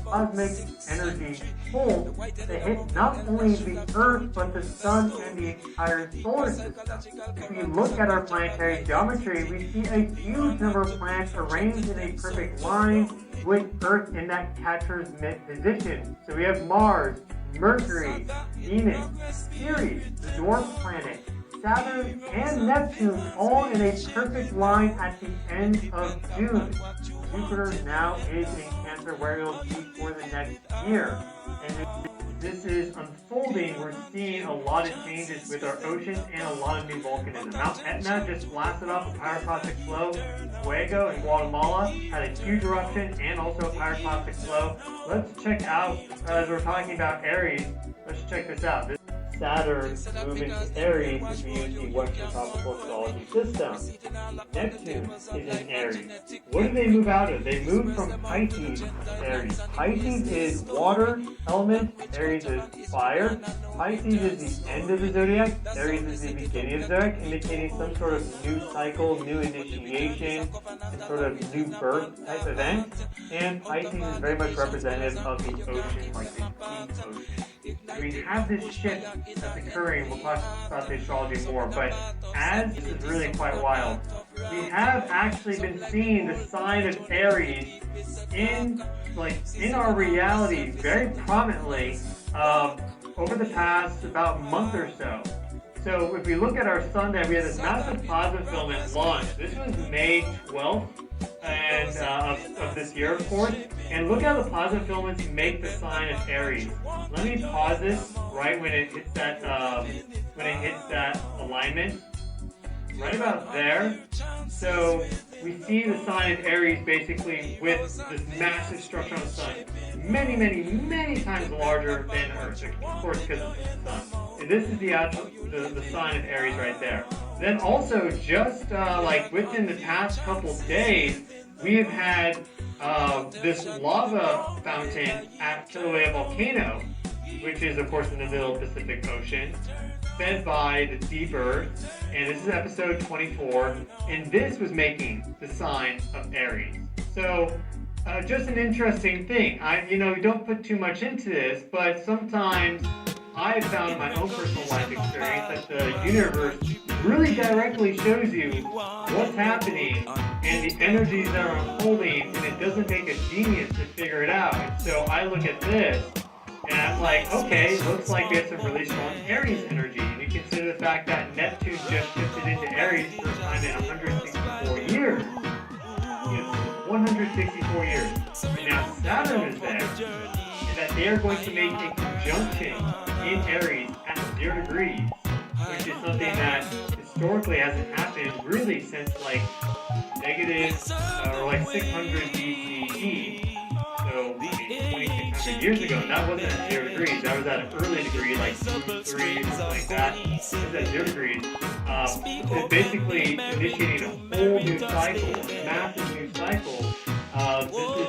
Cosmic energy pulls that hit not only the Earth, but the Sun and the entire solar system. If we look at our planetary geometry, we see a huge number of planets arranged in a perfect line with Earth in that catcher's mitt position. So we have Mars, Mercury, Venus, Ceres, the dwarf planet, Saturn, and Neptune all in a perfect line at the end of June. Jupiter now is in Cancer, where it will be for the next year. And this is unfolding. We're seeing a lot of changes with our oceans and a lot of new volcanism. Mount Etna just blasted off a pyroclastic flow. Fuego in Guatemala had a huge eruption and also a pyroclastic flow. Let's check out, as we're talking about Aries, let's check this out. Saturn moving to Aries if we use the Western Tropical Astrology system. Neptune is in Aries. What do they move out of? They move from Pisces to Aries. Pisces is water element, Aries is fire. Pisces is the end of the zodiac, Aries is the beginning of the zodiac, indicating some sort of new cycle, new initiation, and sort of new birth type event. And Pisces is very much representative of the ocean, like the deep ocean. We have this shift that's occurring. We'll talk about the astrology more, but as this is really quite wild, we have actually been seeing the sign of Aries in our reality very prominently over the past about month or so. So if we look at our Sunday, we had this massive plasma filament launch. This was May 12th and of this year, of course. And look how the plasma filaments make the sign of Aries. Let me pause this right when it hits that alignment, right about there. So we see the sign of Aries basically with this massive structure on the sun, many, many, many times larger than Earth, of course, because of the sun. And this is the sign of Aries right there. Then also, just like within the past couple days, we have had this lava fountain at Kilauea Volcano, which is of course in the middle of the Pacific Ocean, fed by the deep earth. And this is episode 24, and this was making the sign of Aries. So just an interesting thing. Don't put too much into this, but sometimes I've found in my own personal life experience that the universe really directly shows you what's happening and the energies that are unfolding, and it doesn't take a genius to figure it out. And so I look at this and I'm like, okay, looks like we have some really strong Aries energy. And you consider the fact that Neptune just shifted into Aries for the first time in 164 years. 164 years. And now Saturn is there, and that they are going to make a conjunction in Aries at 0 degrees, which is something that historically hasn't happened really since negative or 600 BCE. So 2600 years ago, and that wasn't at 0 degrees. That was at an early degree, like 2, 3, something like that. It was at 0 degrees. It's basically initiating a whole new cycle, a massive new cycle. This is